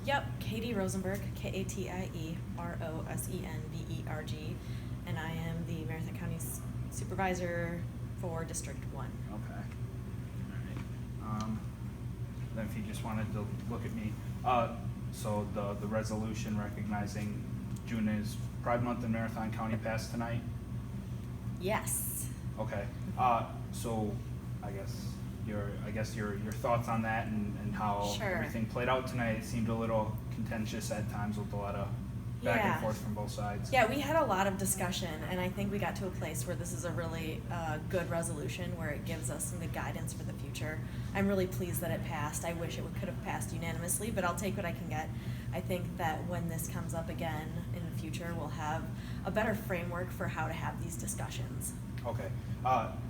Yep, Katie Rosenberg, Katierosenberg, and I am the Marathon County Supervisor for District 1. Okay. All right. Then if you just wanted to look at me, so the resolution recognizing June is Pride Month in Marathon County passed tonight? Yes. Okay. So I guess your thoughts on that and how Sure. everything played out tonight. It seemed a little contentious at times with a lot of back and forth from both sides. Yeah, we had a lot of discussion, and I think we got to a place where this is a really good resolution where it gives us some good guidance for the future. I'm really pleased that it passed. I wish it could have passed unanimously, but I'll take what I can get. I think that when this comes up again in the future, we'll have a better framework for how to have these discussions. Okay.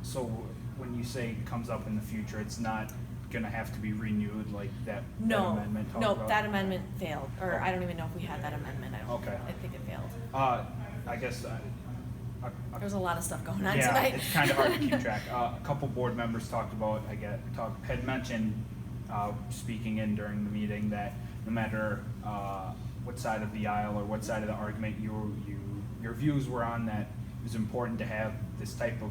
So when you say comes up in the future, it's not gonna have to be renewed like that amendment talked about? That amendment failed, or I don't even know if we had that amendment. I think it failed. I guess There's a lot of stuff going on yeah, tonight. it's kind of hard to keep track. A couple board members talked about, had mentioned, speaking in during the meeting, that no matter what side of the aisle or what side of the argument your views were on, that it was important to have this type of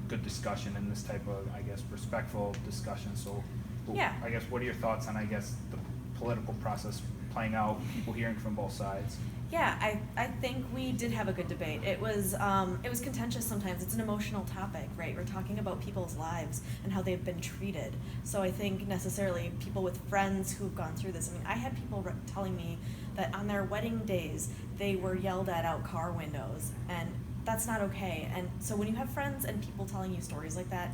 good discussion and this type of, I guess, respectful discussion. So, Yeah. I guess, what are your thoughts on, I guess, the political process playing out, people hearing from both sides? Yeah, I think we did have a good debate. It was contentious sometimes. It's an emotional topic, right? We're talking about people's lives and how they've been treated. So I think necessarily people with friends who've gone through this. I mean, I had people telling me that on their wedding days they were yelled at out car windows, and that's not okay. And so when you have friends and people telling you stories like that,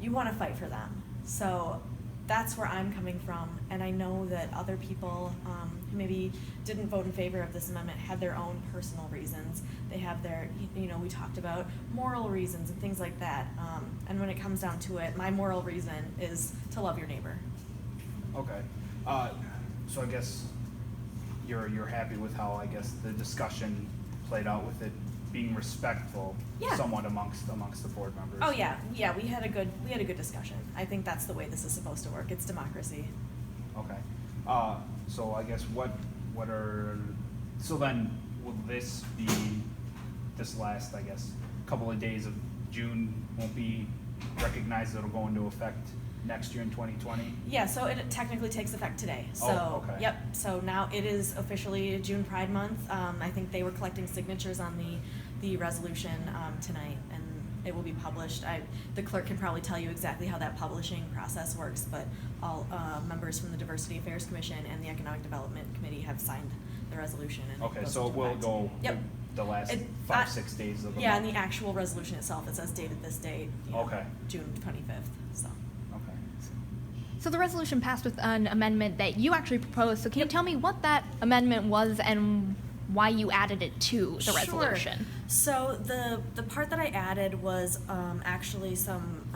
you want to fight for them. So that's where I'm coming from, and I know that other people who maybe didn't vote in favor of this amendment had their own personal reasons. They have their, we talked about moral reasons and things like that. And when it comes down to it, my moral reason is to love your neighbor. Okay. So I guess you're happy with how, I guess, the discussion played out with it being respectful, Yeah. somewhat amongst the board members. Oh yeah, we had a good discussion. I think that's the way this is supposed to work. It's democracy. Okay. So I guess so then will this be this last, I guess, couple of days of June won't be recognized, it'll go into effect next year in 2020? Yeah, so it technically takes effect today. So, okay. Yep, so now it is officially June Pride Month. I think they were collecting signatures on the resolution tonight, and it will be published. The clerk can probably tell you exactly how that publishing process works, but all members from the Diversity Affairs Commission and the Economic Development Committee have signed the resolution. And Okay, it goes so it into will effect. go Yep. the last 5-6 days of the Yeah, month? and the actual resolution itself, it says dated this date, Okay. June 25th, so. Okay. So the resolution passed with an amendment that you actually proposed. So can you tell me what that amendment was and why you added it to the resolution? Sure. So the part that I added was actually some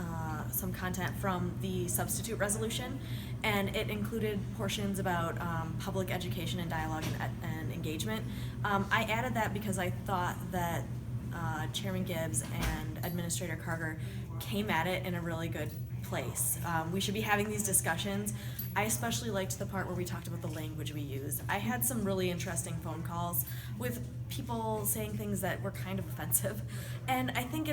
content from the substitute resolution, and it included portions about public education and dialogue and engagement. I added that because I thought that Chairman Gibbs and Administrator Carter came at it in a really good place. We should be having these discussions. I especially liked the part where we talked about the language we used. I had some really interesting phone calls with people saying things that were kind of offensive, and I think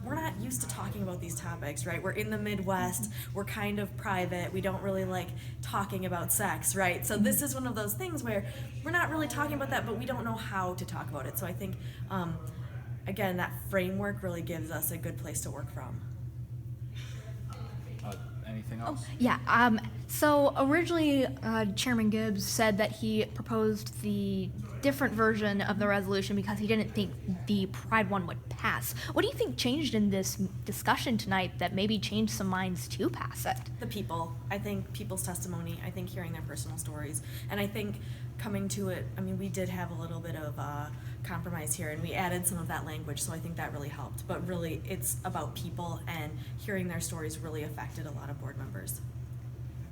we're not used to talking about these topics, right? We're in the Midwest, we're kind of private, we don't really like talking about sex, right? So this is one of those things where we're not really talking about that, but we don't know how to talk about it. So I think, again, that framework really gives us a good place to work from. Anything else? Yeah. So originally, Chairman Gibbs said that he proposed the different version of the resolution because he didn't think the Pride one would pass. What do you think changed in this discussion tonight that maybe changed some minds to pass it? The people. I think people's testimony. I think hearing their personal stories. And I think coming to it, I mean, we did have a little bit of compromise here, and we added some of that language, so I think that really helped. But really, it's about people, and hearing their stories really affected a lot of board members.